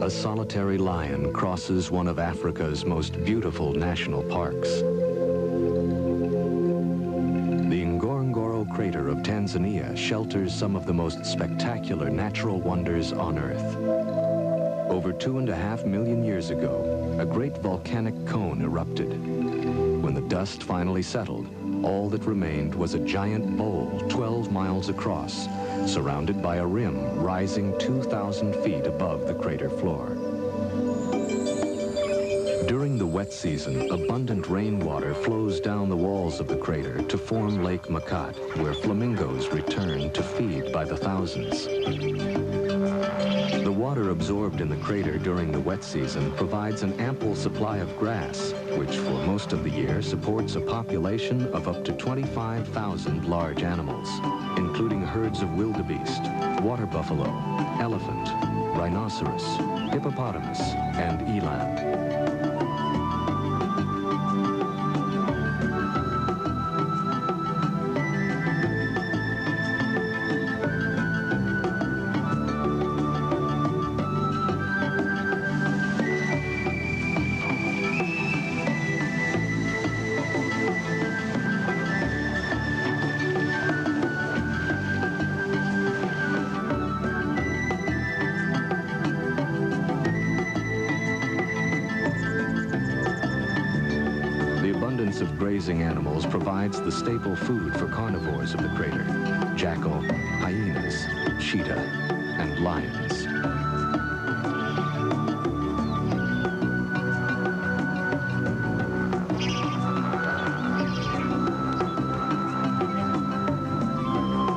a solitary lion crosses one of Africa's most beautiful national parks. The Ngorongoro crater of Tanzania shelters some of the most spectacular natural wonders on Earth. Over 2.5 million years ago, a great volcanic cone erupted. When the dust finally settled, all that remained was a giant bowl 12 miles across, surrounded by a rim rising 2,000 feet above the crater floor. During the wet season, abundant rainwater flows down the walls of the crater to form Lake Makat, where flamingos return to feed by the thousands. The water absorbed in the crater during the wet season provides an ample supply of grass, which for most of the year supports a population of up to 25,000 large animals, including herds of wildebeest, water buffalo, elephant, rhinoceros, hippopotamus, and eland. Of grazing animals provides the staple food for carnivores of the crater: jackal, hyenas, cheetah, and lions.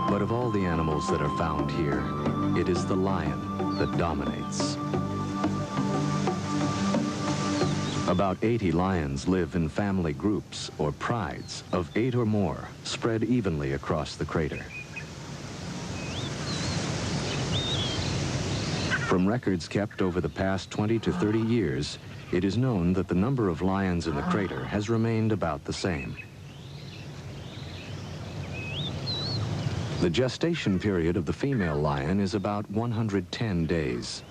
But of all the animals that are found here, it is the lion that dominates. About 80 lions live in family groups, or prides, of 8 or more, spread evenly across the crater. From records kept over the past 20 to 30 years, it is known that the number of lions in the crater has remained about the same. The gestation period of the female lion is about 110 days.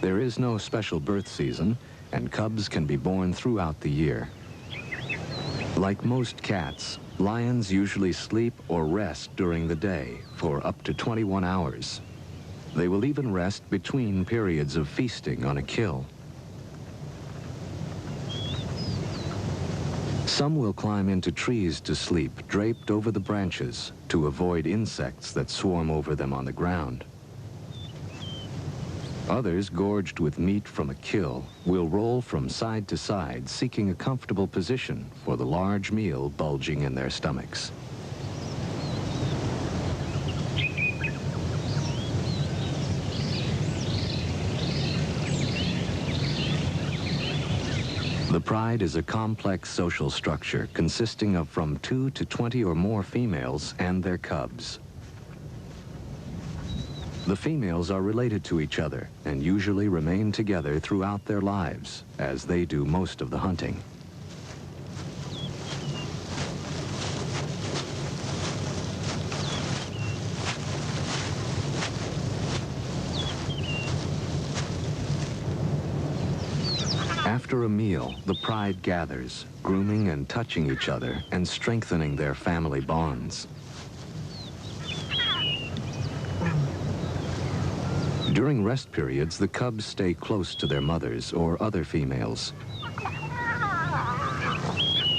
There is no special birth season, and cubs can be born throughout the year. Like most cats, lions usually sleep or rest during the day for up to 21 hours. They will even rest between periods of feasting on a kill. Some will climb into trees to sleep, draped over the branches, to avoid insects that swarm over them on the ground. Others, gorged with meat from a kill, will roll from side to side, seeking a comfortable position for the large meal bulging in their stomachs. The pride is a complex social structure consisting of from 2 to 20 or more females and their cubs. The females are related to each other and usually remain together throughout their lives, as they do most of the hunting. After a meal, the pride gathers, grooming and touching each other and strengthening their family bonds. During rest periods, the cubs stay close to their mothers or other females.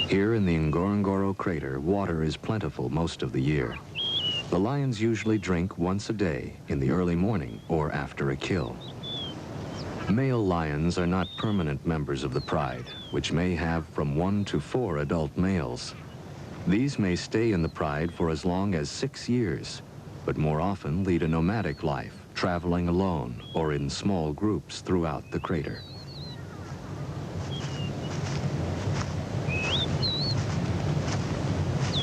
Here in the Ngorongoro crater, water is plentiful most of the year. The lions usually drink once a day, in the early morning or after a kill. Male lions are not permanent members of the pride, which may have from 1 to 4 adult males. These may stay in the pride for as long as 6 years, but more often lead a nomadic life, traveling alone or in small groups throughout the crater.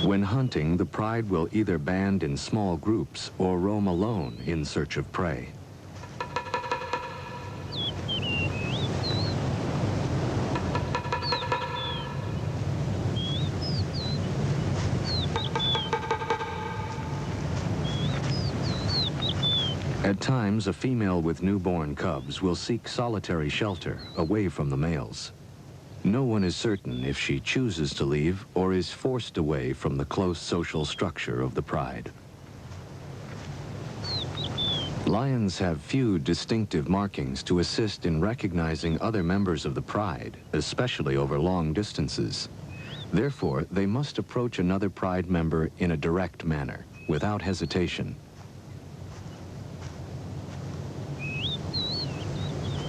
When hunting, the pride will either band in small groups or roam alone in search of prey. At times, a female with newborn cubs will seek solitary shelter away from the males. No one is certain if she chooses to leave or is forced away from the close social structure of the pride. Lions have few distinctive markings to assist in recognizing other members of the pride, especially over long distances. Therefore, they must approach another pride member in a direct manner, without hesitation.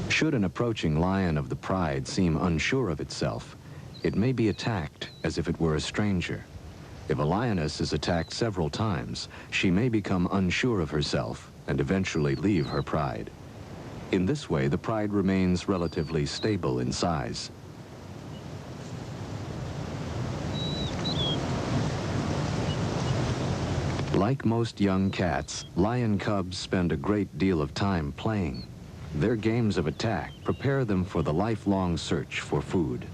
Should an approaching lion of the pride seem unsure of itself, it may be attacked as if it were a stranger. If a lioness is attacked several times, she may become unsure of herself and eventually leave her pride. In this way, the pride remains relatively stable in size. Like most young cats, lion cubs spend a great deal of time playing. Their games of attack prepare them for the lifelong search for food.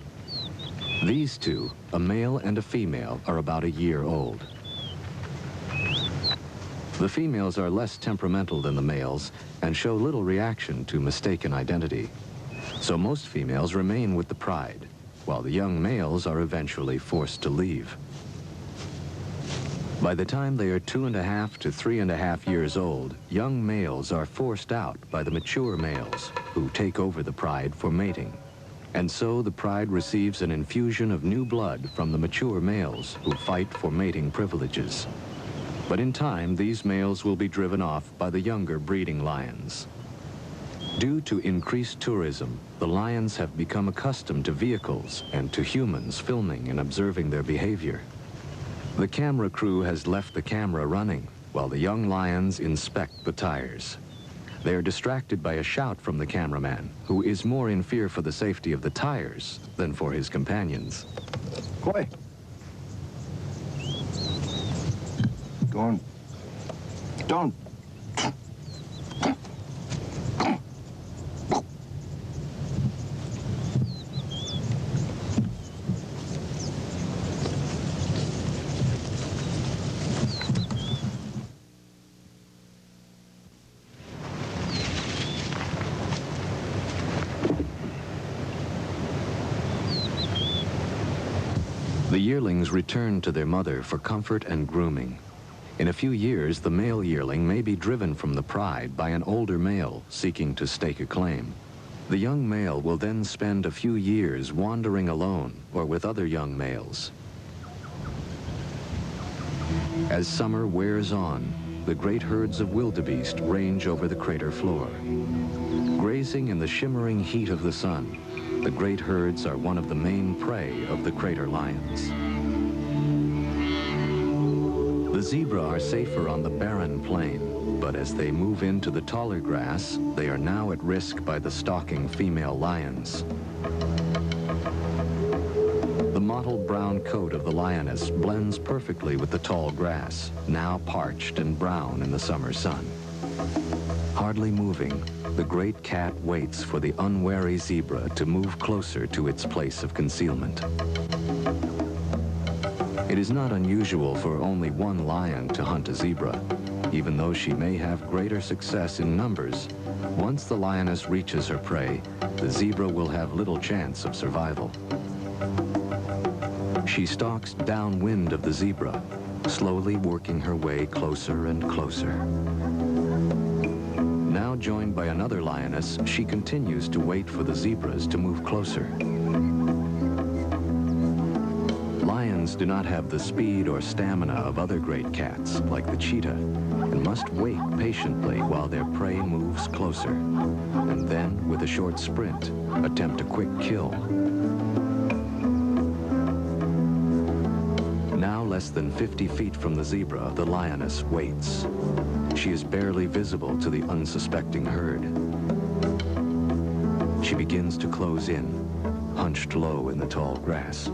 These two, a male and a female, are about a year old. The females are less temperamental than the males and show little reaction to mistaken identity. So most females remain with the pride, while the young males are eventually forced to leave. By the time they are 2.5 to 3.5 years old, young males are forced out by the mature males, who take over the pride for mating. And so the pride receives an infusion of new blood from the mature males who fight for mating privileges. But in time, these males will be driven off by the younger breeding lions. Due to increased tourism, the lions have become accustomed to vehicles and to humans filming and observing their behavior. The camera crew has left the camera running while the young lions inspect the tires. They are distracted by a shout from the cameraman, who is more in fear for the safety of the tires than for his companions. Koi. Don't. The yearlings return to their mother for comfort and grooming. In a few years, the male yearling may be driven from the pride by an older male seeking to stake a claim. The young male will then spend a few years wandering alone or with other young males. As summer wears on, the great herds of wildebeest range over the crater floor. Grazing in the shimmering heat of the sun, the great herds are one of the main prey of the crater lions. The zebra are safer on the barren plain, but as they move into the taller grass, they are now at risk by the stalking female lions. The mottled brown coat of the lioness blends perfectly with the tall grass, now parched and brown in the summer sun. Hardly moving, the great cat waits for the unwary zebra to move closer to its place of concealment. It is not unusual for only one lion to hunt a zebra. Even though she may have greater success in numbers, once the lioness reaches her prey, the zebra will have little chance of survival. She stalks downwind of the zebra, slowly working her way closer and closer. Now joined by another lioness, she continues to wait for the zebras to move closer. Lions do not have the speed or stamina of other great cats, like the cheetah, and must wait patiently while their prey moves closer, and then, with a short sprint, attempt a quick kill. Now less than 50 feet from the zebra, the lioness waits. She is barely visible to the unsuspecting herd. She begins to close in, hunched low in the tall grass.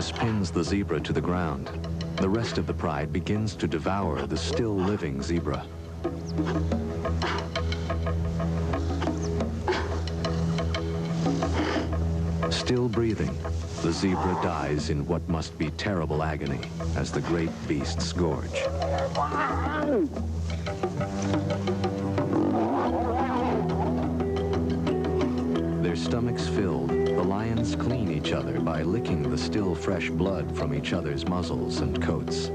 lioness pins the zebra to the ground. The rest of the pride begins to devour the still living zebra. Still breathing, the zebra dies in what must be terrible agony as the great beasts gorge. Their stomachs filled, the lions clean each other by licking the still fresh blood from each other's muzzles and coats.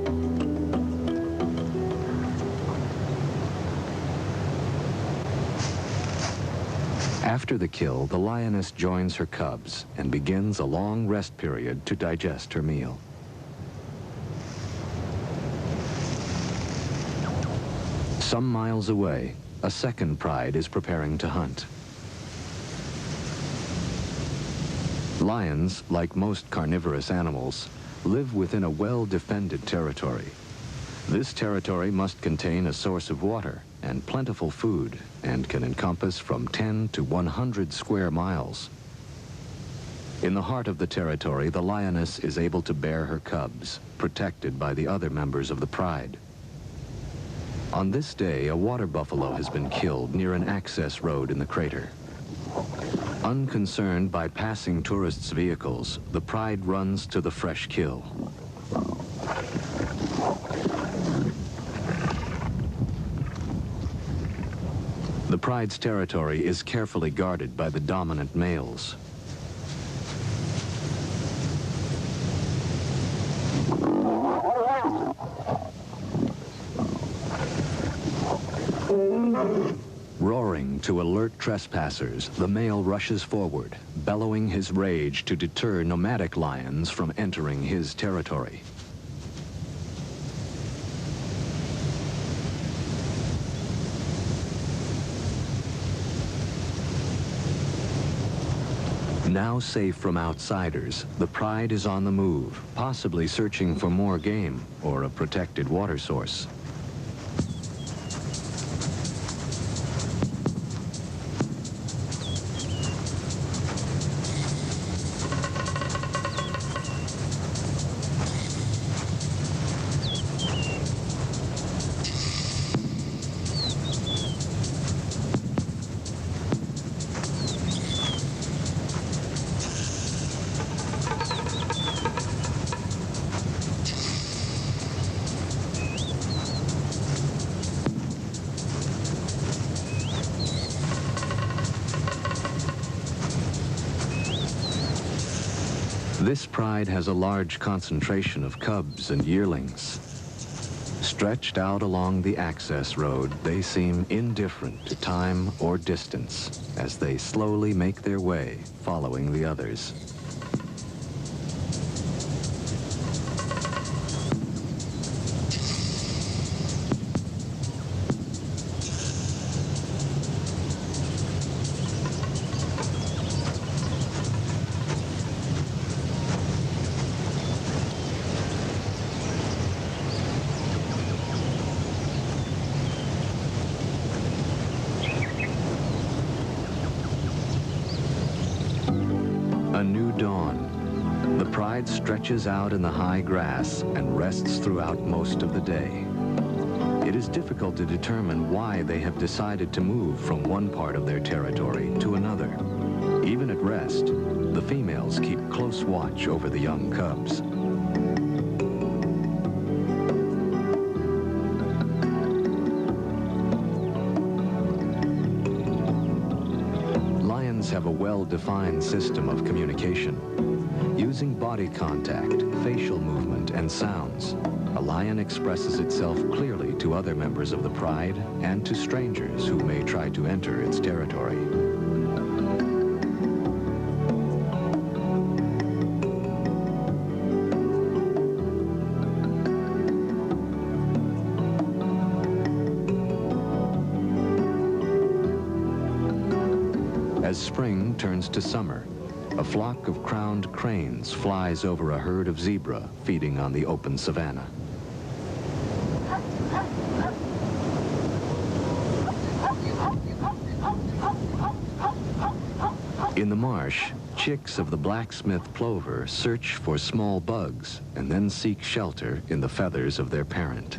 After the kill, the lioness joins her cubs and begins a long rest period to digest her meal. Some miles away, a second pride is preparing to hunt. Lions, like most carnivorous animals, live within a well-defended territory. This territory must contain a source of water and plentiful food, and can encompass from 10 to 100 square miles. In the heart of the territory, the lioness is able to bear her cubs, protected by the other members of the pride. On this day, a water buffalo has been killed near an access road in the crater. Unconcerned by passing tourists' vehicles, the pride runs to the fresh kill. The pride's territory is carefully guarded by the dominant males. Roaring to alert trespassers, the male rushes forward, bellowing his rage to deter nomadic lions from entering his territory. Now safe from outsiders, the pride is on the move, possibly searching for more game or a protected water source. This pride has a large concentration of cubs and yearlings. Stretched out along the access road, they seem indifferent to time or distance as they slowly make their way, following the others. A new dawn. The pride stretches out in the high grass and rests throughout most of the day. It is difficult to determine why they have decided to move from one part of their territory to another. Even at rest, the females keep close watch over the young cubs. Have a well-defined system of communication. Using body contact, facial movement, and sounds, a lion expresses itself clearly to other members of the pride and to strangers who may try to enter its territory. As spring turns to summer, a flock of crowned cranes flies over a herd of zebra feeding on the open savanna. In the marsh, Chicks of the blacksmith plover search for small bugs and then seek shelter in the feathers of their parent.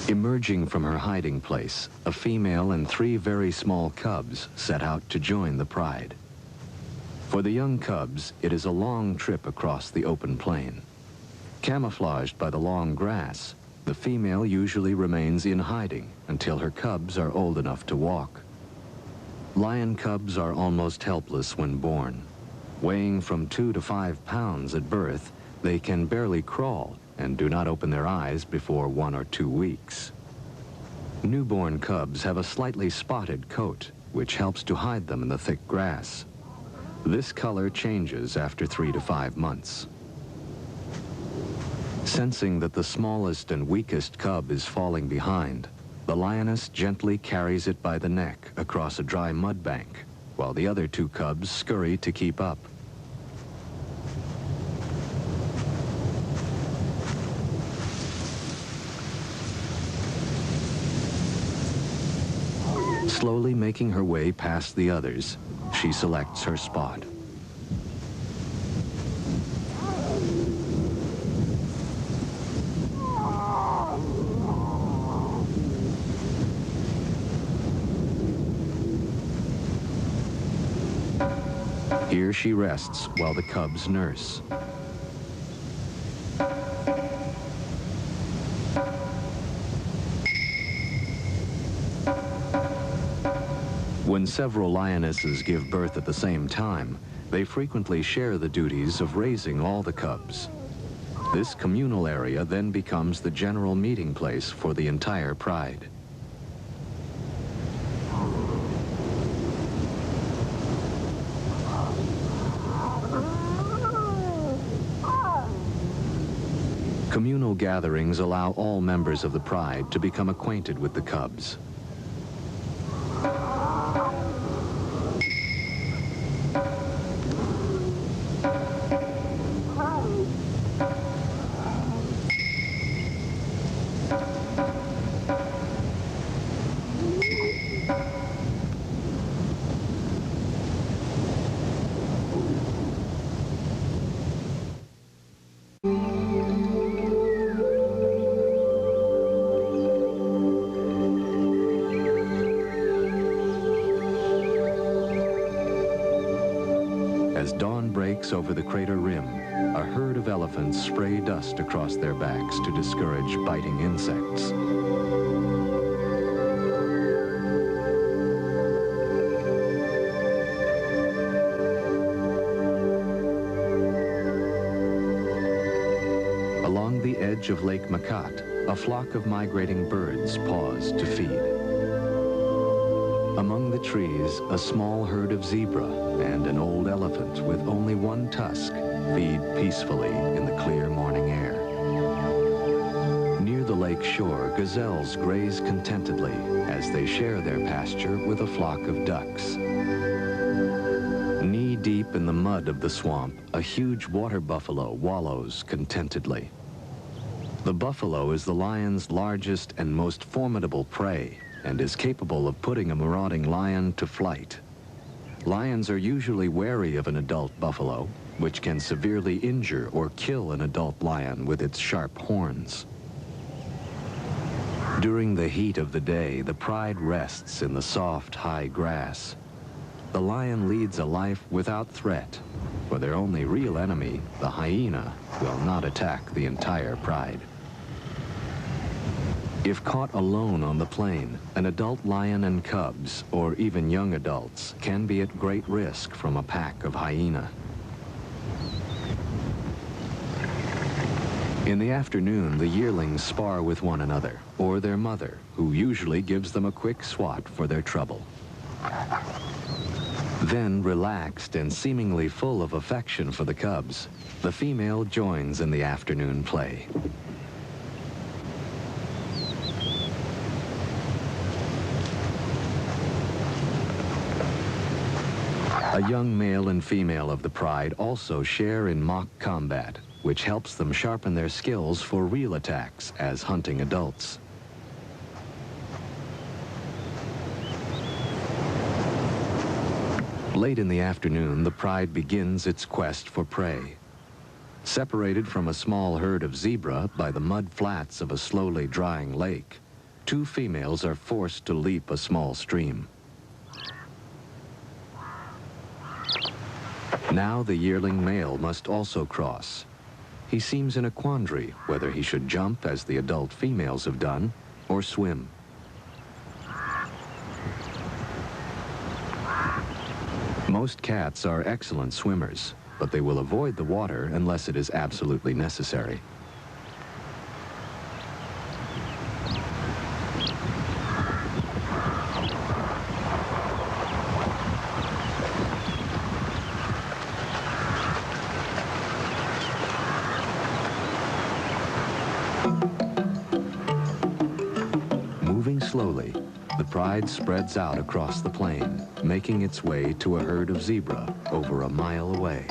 Emerging from her hiding place, a female and 3 very small cubs set out to join the pride. For the young cubs, it is a long trip across the open plain. Camouflaged by the long grass, the female usually remains in hiding until her cubs are old enough to walk. Lion cubs are almost helpless when born. Weighing from 2 to 5 pounds at birth, they can barely crawl and do not open their eyes before 1 or 2 weeks. Newborn cubs have a slightly spotted coat, which helps to hide them in the thick grass. This color changes after 3 to 5 months. Sensing that the smallest and weakest cub is falling behind, the lioness gently carries it by the neck across a dry mud bank, while the other 2 cubs scurry to keep up. Slowly making her way past the others, she selects her spot. Here she rests while the cubs nurse. When several lionesses give birth at the same time, they frequently share the duties of raising all the cubs. This communal area then becomes the general meeting place for the entire pride. Communal gatherings allow all members of the pride to become acquainted with the cubs. As dawn breaks over the crater rim, a herd of elephants spray dust across their backs to discourage biting insects. Along the edge of Lake Makat, a flock of migrating birds pause to feed. Among the trees, a small herd of zebra and an old elephant with only 1 tusk feed peacefully in the clear morning air. Near the lake shore, gazelles graze contentedly as they share their pasture with a flock of ducks. Knee-deep in the mud of the swamp, a huge water buffalo wallows contentedly. The buffalo is the lion's largest and most formidable prey, and is capable of putting a marauding lion to flight. Lions are usually wary of an adult buffalo, which can severely injure or kill an adult lion with its sharp horns. During the heat of the day, the pride rests in the soft, high grass. The lion leads a life without threat, for their only real enemy, the hyena, will not attack the entire pride. If caught alone on the plain, an adult lion and cubs, or even young adults, can be at great risk from a pack of hyena. In the afternoon, the yearlings spar with one another, or their mother, who usually gives them a quick swat for their trouble. Then, relaxed and seemingly full of affection for the cubs, the female joins in the afternoon play. A young male and female of the pride also share in mock combat, which helps them sharpen their skills for real attacks as hunting adults. Late in the afternoon, the pride begins its quest for prey. Separated from a small herd of zebra by the mud flats of a slowly drying lake, two females are forced to leap a small stream. Now the yearling male must also cross. He seems in a quandary whether he should jump as the adult females have done or swim. Most cats are excellent swimmers, but they will avoid the water unless it is absolutely necessary. Moving slowly, the pride spreads out across the plain, making its way to a herd of zebra over a mile away.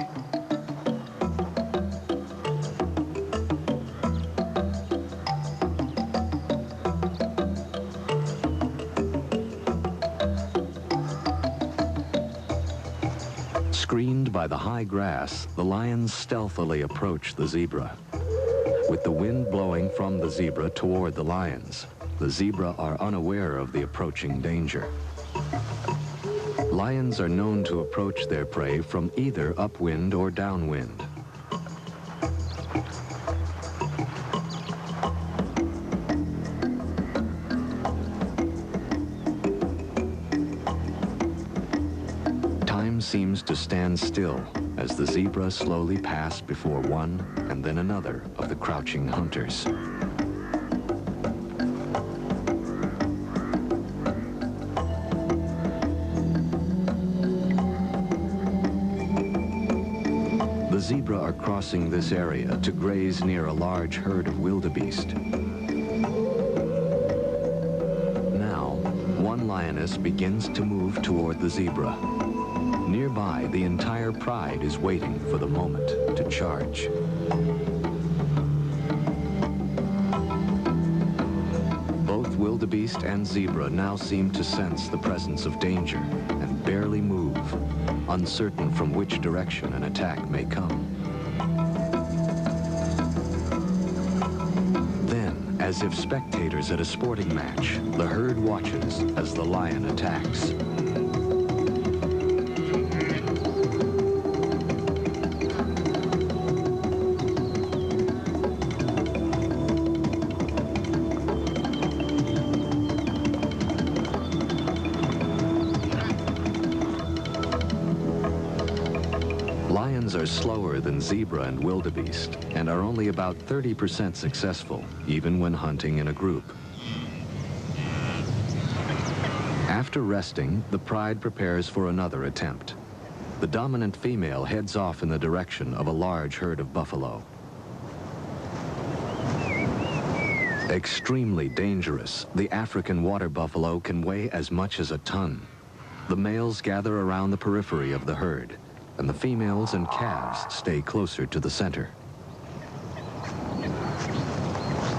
Screened by the high grass, the lions stealthily approach the zebra. With the wind blowing from the zebra toward the lions, the zebra are unaware of the approaching danger. Lions are known to approach their prey from either upwind or downwind. Time seems to stand still as the zebra slowly pass before one and then another of the crouching hunters. The zebra are crossing this area to graze near a large herd of wildebeest. Now, one lioness begins to move toward the zebra. Nearby, the entire pride is waiting for the moment to charge. Both wildebeest and zebra now seem to sense the presence of danger and barely move, uncertain from which direction an attack may come. Then, as if spectators at a sporting match, the herd watches as the lion attacks. Lions are slower than zebra and wildebeest and are only about 30% successful, even when hunting in a group. After resting, the pride prepares for another attempt. The dominant female heads off in the direction of a large herd of buffalo. Extremely dangerous, the African water buffalo can weigh as much as a ton. The males gather around the periphery of the herd, and the females and calves stay closer to the center.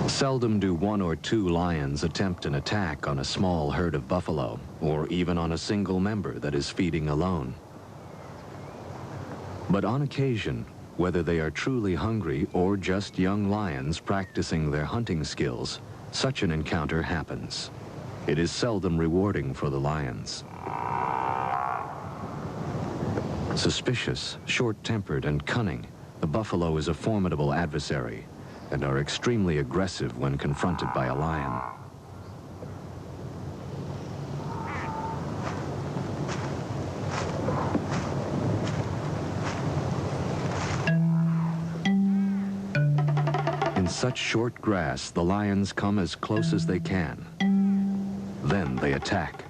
Seldom do one or two lions attempt an attack on a small herd of buffalo, or even on a single member that is feeding alone. But on occasion, whether they are truly hungry or just young lions practicing their hunting skills, such an encounter happens. It is seldom rewarding for the lions. Suspicious, short-tempered, and cunning, the buffalo is a formidable adversary and are extremely aggressive when confronted by a lion. In such short grass, the lions come as close as they can. Then they attack.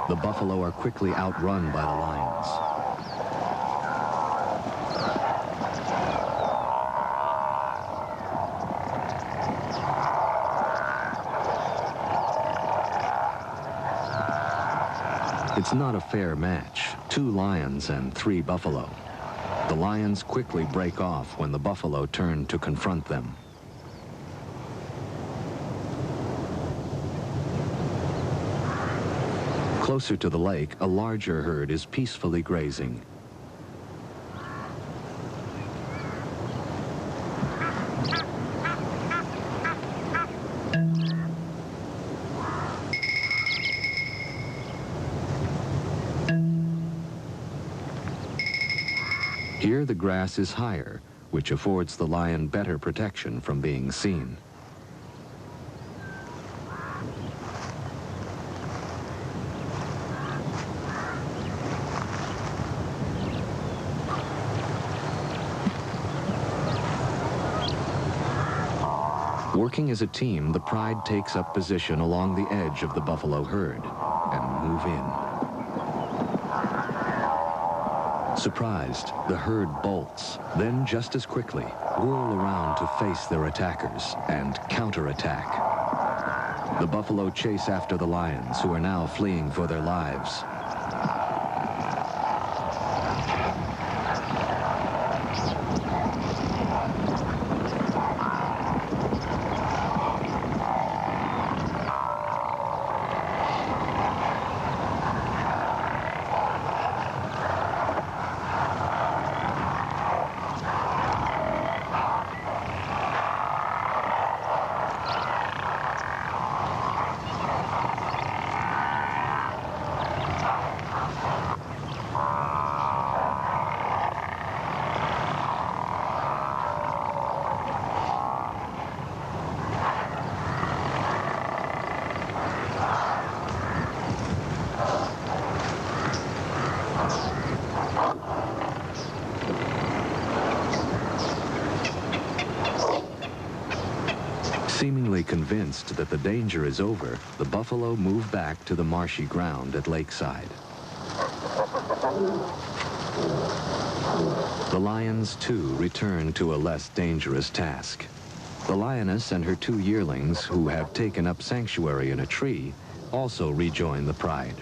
The buffalo are quickly outrun by the lions. It's not a fair match. 2 lions and 3 buffalo. The lions quickly break off when the buffalo turn to confront them. Closer to the lake, a larger herd is peacefully grazing. Here the grass is higher, which affords the lion better protection from being seen. Working as a team, the pride takes up position along the edge of the buffalo herd and move in. Surprised, the herd bolts, then just as quickly whirl around to face their attackers and counterattack. The buffalo chase after the lions, who are now fleeing for their lives. Seemingly convinced that the danger is over, the buffalo move back to the marshy ground at lakeside. The lions, too, return to a less dangerous task. The lioness and her 2 yearlings, who have taken up sanctuary in a tree, also rejoin the pride.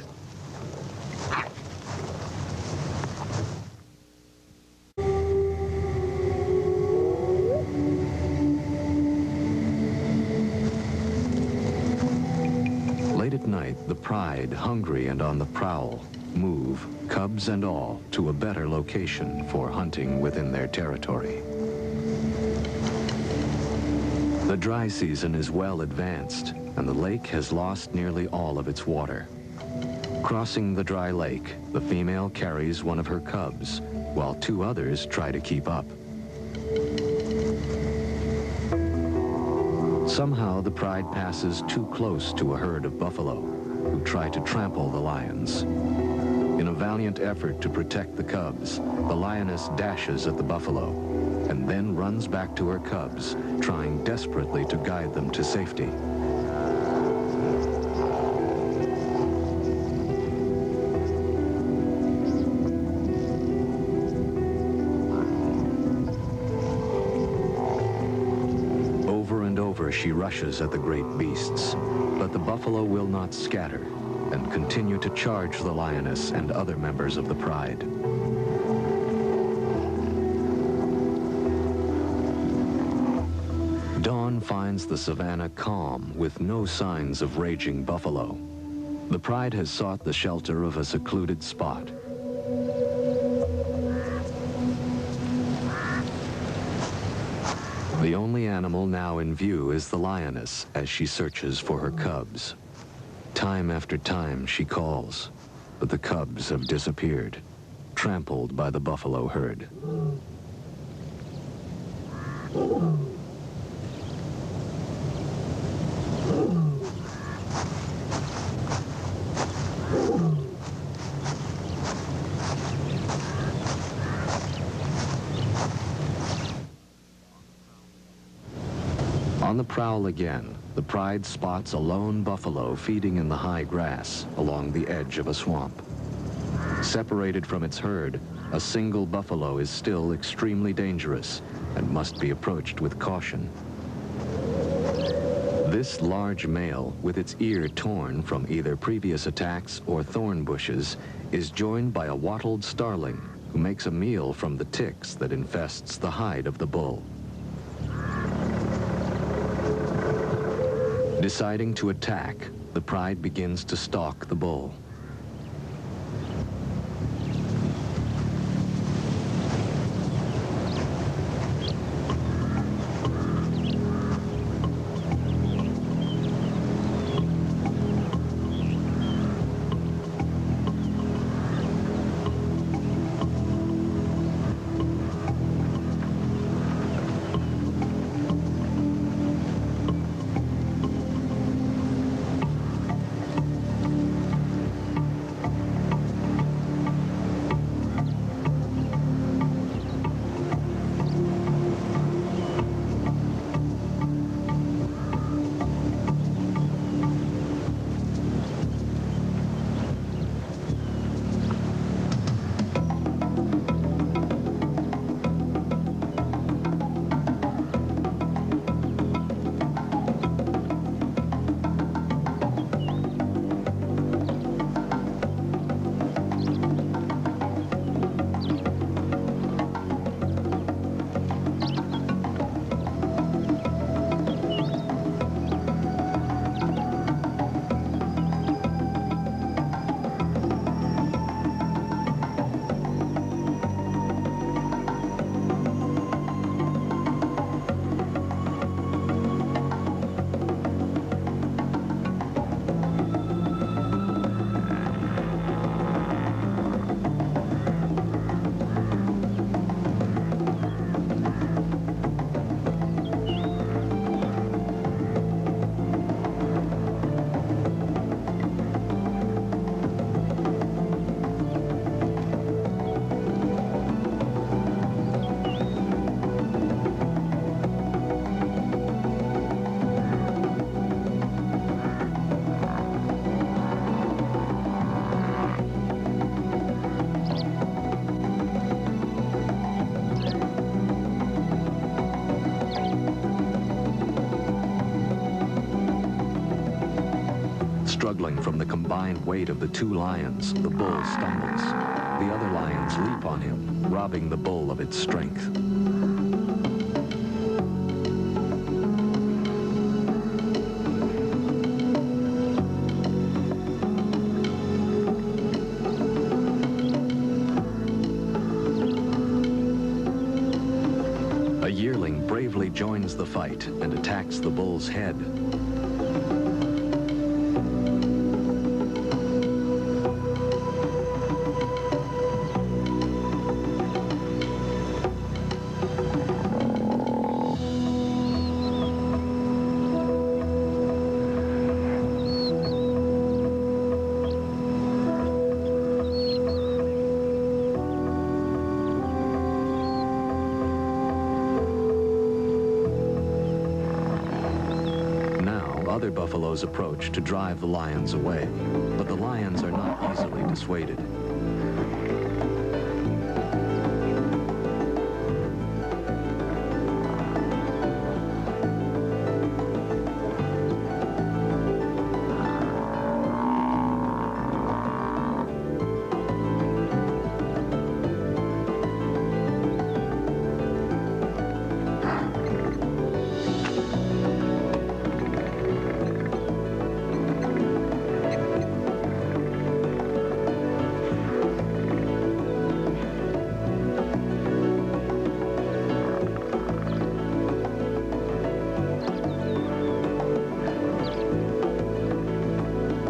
Late at night, the pride, hungry and on the prowl, move, cubs and all, to a better location for hunting within their territory. The dry season is well advanced, and the lake has lost nearly all of its water. Crossing the dry lake, the female carries one of her cubs, while 2 others try to keep up. Somehow, the pride passes too close to a herd of buffalo, who try to trample the lions. In a valiant effort to protect the cubs, the lioness dashes at the buffalo, and then runs back to her cubs, trying desperately to guide them to safety. She rushes at the great beasts, but the buffalo will not scatter and continue to charge the lioness and other members of the pride. Dawn finds the savannah calm with no signs of raging buffalo. The pride has sought the shelter of a secluded spot. The only animal now in view is the lioness as she searches for her cubs. Time after time she calls, but the cubs have disappeared, trampled by the buffalo herd. On the prowl again, the pride spots a lone buffalo feeding in the high grass along the edge of a swamp. Separated from its herd, a single buffalo is still extremely dangerous and must be approached with caution. This large male, with its ear torn from either previous attacks or thorn bushes, is joined by a wattled starling who makes a meal from the ticks that infests the hide of the bull. Deciding to attack, the pride begins to stalk the bull. Struggling from the combined weight of the two lions, the bull stumbles. The other lions leap on him, robbing the bull of its strength. A yearling bravely joins the fight and attacks the bull's head. Other buffaloes approach to drive the lions away, but the lions are not easily dissuaded.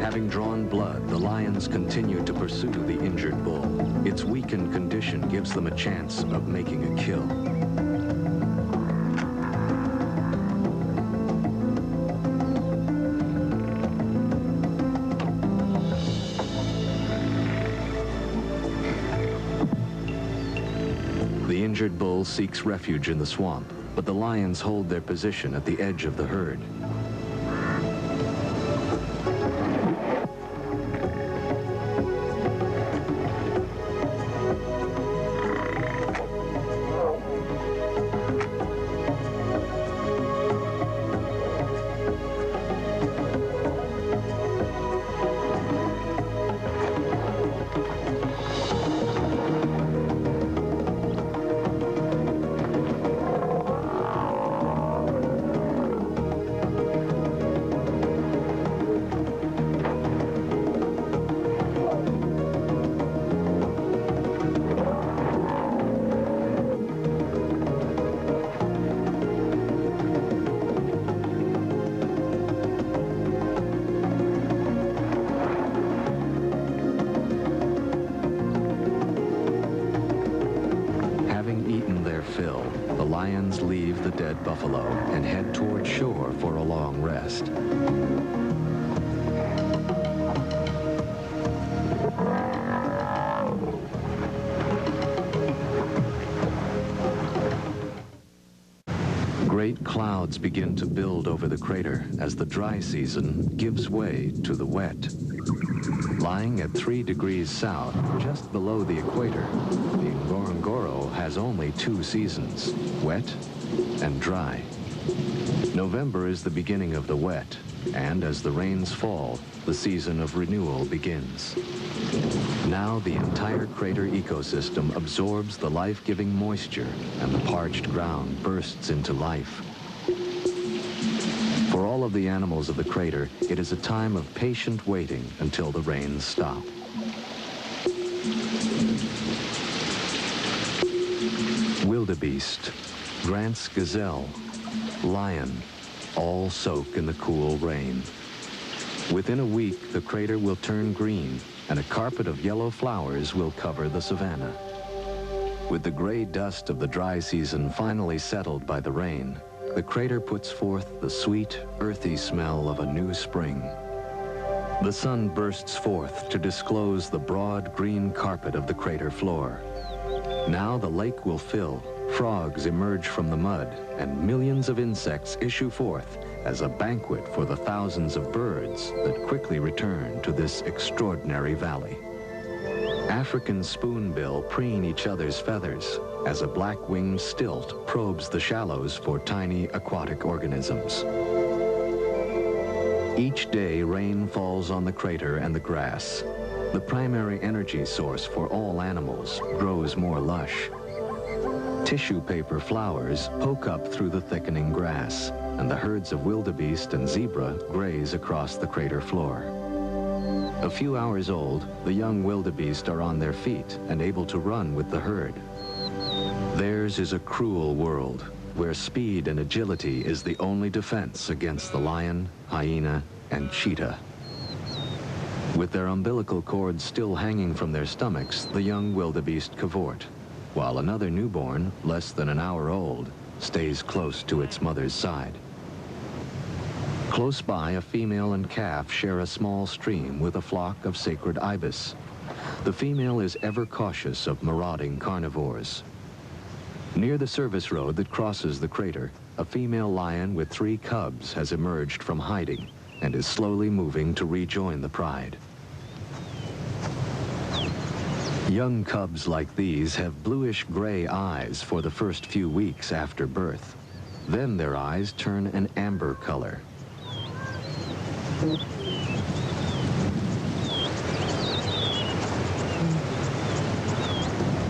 Having drawn blood, the lions continue to pursue the injured bull. Its weakened condition gives them a chance of making a kill. The injured bull seeks refuge in the swamp, but the lions hold their position at the edge of the herd. buffalo and head toward shore for a long rest. Great clouds begin to build over the crater as the dry season gives way to the wet. Lying at 3 degrees south, just below the equator, the Ngorongoro has only 2 seasons, wet and dry. November is the beginning of the wet, and as the rains fall, the season of renewal begins. Now the entire crater ecosystem absorbs the life-giving moisture, and the parched ground bursts into life. For all of the animals of the crater, it is a time of patient waiting until the rains stop. Wildebeest, Grant's gazelle, lion, all soak in the cool rain. Within a week, the crater will turn green, and a carpet of yellow flowers will cover the savanna. With the gray dust of the dry season finally settled by the rain, the crater puts forth the sweet, earthy smell of a new spring. The sun bursts forth to disclose the broad green carpet of the crater floor. Now the lake will fill, frogs emerge from the mud, and millions of insects issue forth as a banquet for the thousands of birds that quickly return to this extraordinary valley. African spoonbill preen each other's feathers as a black-winged stilt probes the shallows for tiny aquatic organisms. Each day, rain falls on the crater and the grass. The primary energy source for all animals grows more lush. Tissue paper flowers poke up through the thickening grass, and the herds of wildebeest and zebra graze across the crater floor. A few hours old, the young wildebeest are on their feet and able to run with the herd. Theirs is a cruel world, where speed and agility is the only defense against the lion, hyena, and cheetah. With their umbilical cords still hanging from their stomachs, the young wildebeest cavort, while another newborn, less than an hour old, stays close to its mother's side. Close by, a female and calf share a small stream with a flock of sacred ibis. The female is ever cautious of marauding carnivores. Near the service road that crosses the crater, a female lion with 3 cubs has emerged from hiding and is slowly moving to rejoin the pride. Young cubs like these have bluish-gray eyes for the first few weeks after birth. Then their eyes turn an amber color.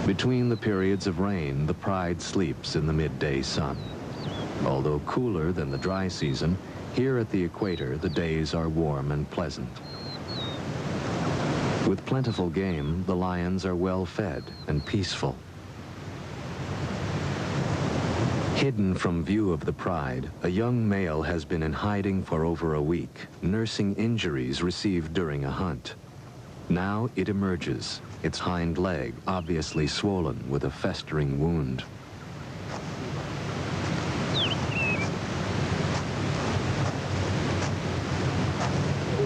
Between the periods of rain, the pride sleeps in the midday sun. Although cooler than the dry season, here at the equator, the days are warm and pleasant. With plentiful game, the lions are well fed and peaceful. Hidden from view of the pride, a young male has been in hiding for over a week, nursing injuries received during a hunt. Now it emerges, its hind leg obviously swollen with a festering wound.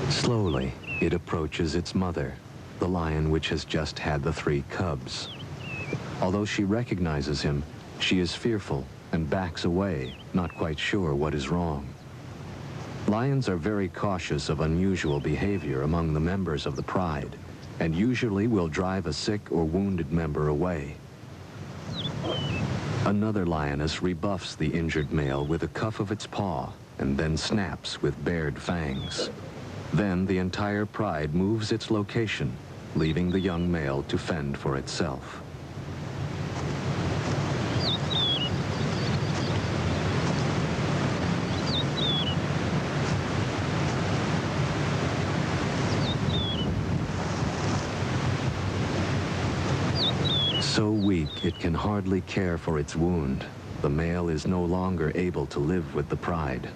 Slowly, it approaches its mother, the lion which has just had the 3 cubs. Although she recognizes him, she is fearful and backs away, not quite sure what is wrong. Lions are very cautious of unusual behavior among the members of the pride, and usually will drive a sick or wounded member away. Another lioness rebuffs the injured male with a cuff of its paw, and then snaps with bared fangs. Then the entire pride moves its location, leaving the young male to fend for itself. So weak it can hardly care for its wound, the male is no longer able to live with the pride.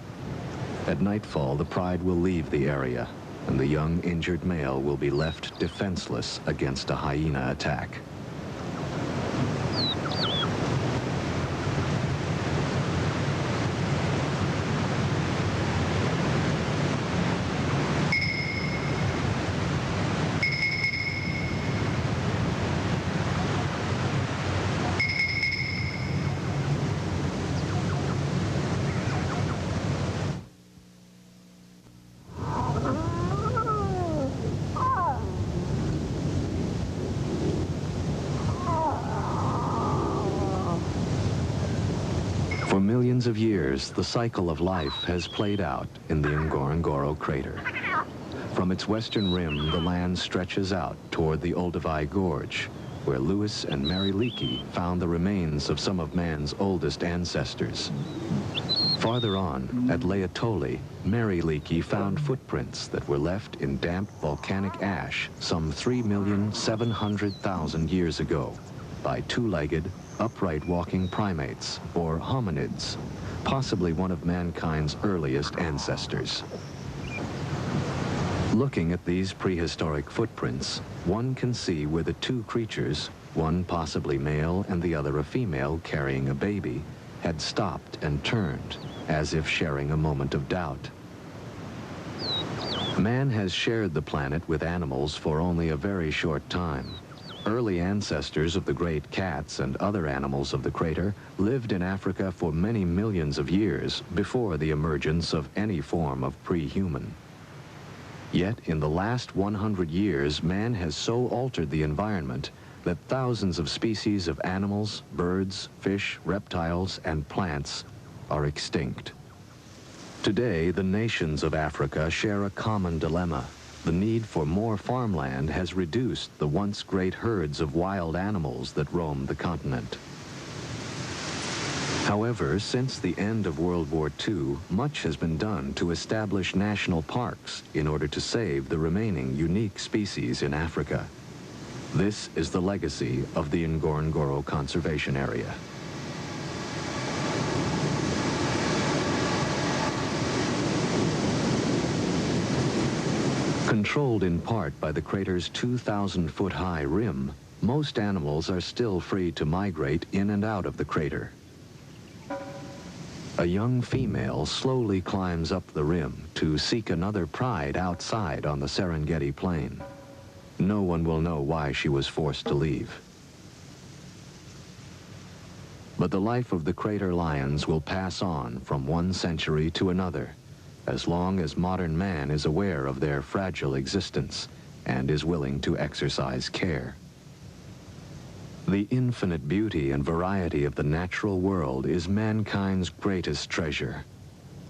At nightfall, the pride will leave the area, and the young injured male will be left defenseless against a hyena attack. millions of years, the cycle of life has played out in the Ngorongoro crater. From its western rim, the land stretches out toward the Olduvai Gorge, where Lewis and Mary Leakey found the remains of some of man's oldest ancestors. Farther on, at Laetoli, Mary Leakey found footprints that were left in damp volcanic ash some 3,700,000 years ago by two-legged, upright walking primates, or hominids, possibly one of mankind's earliest ancestors. Looking at these prehistoric footprints, one can see where the two creatures, one possibly male and the other a female carrying a baby, had stopped and turned, as if sharing a moment of doubt. Man has shared the planet with animals for only a very short time. Early ancestors of the great cats and other animals of the crater lived in Africa for many millions of years before the emergence of any form of pre-human. Yet, in the last 100 years, man has so altered the environment that thousands of species of animals, birds, fish, reptiles, and plants are extinct. Today, the nations of Africa share a common dilemma. The need for more farmland has reduced the once great herds of wild animals that roam the continent. However, since the end of World War II, much has been done to establish national parks in order to save the remaining unique species in Africa. This is the legacy of the Ngorongoro Conservation Area. Controlled in part by the crater's 2,000-foot-high rim, most animals are still free to migrate in and out of the crater. A young female slowly climbs up the rim to seek another pride outside on the Serengeti plain. No one will know why she was forced to leave. But the life of the crater lions will pass on from one century to another, as long as modern man is aware of their fragile existence and is willing to exercise care. The infinite beauty and variety of the natural world is mankind's greatest treasure.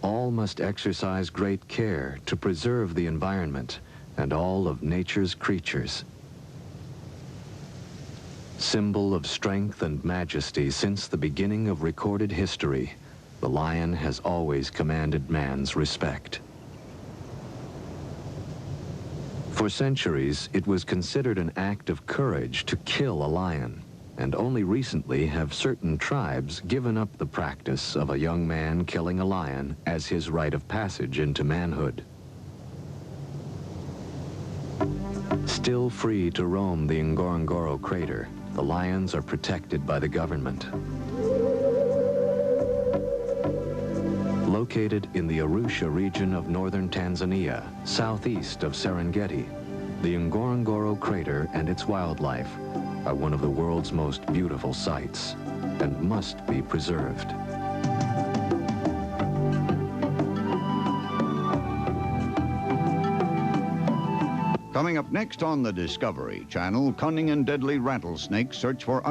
All must exercise great care to preserve the environment and all of nature's creatures. Symbol of strength and majesty since the beginning of recorded history, the lion has always commanded man's respect. For centuries, it was considered an act of courage to kill a lion, and only recently have certain tribes given up the practice of a young man killing a lion as his rite of passage into manhood. Still free to roam the Ngorongoro crater, the lions are protected by the government. Located in the Arusha region of northern Tanzania, southeast of Serengeti, the Ngorongoro crater and its wildlife are one of the world's most beautiful sights and must be preserved. Coming up next on the Discovery Channel, cunning and deadly rattlesnakes search for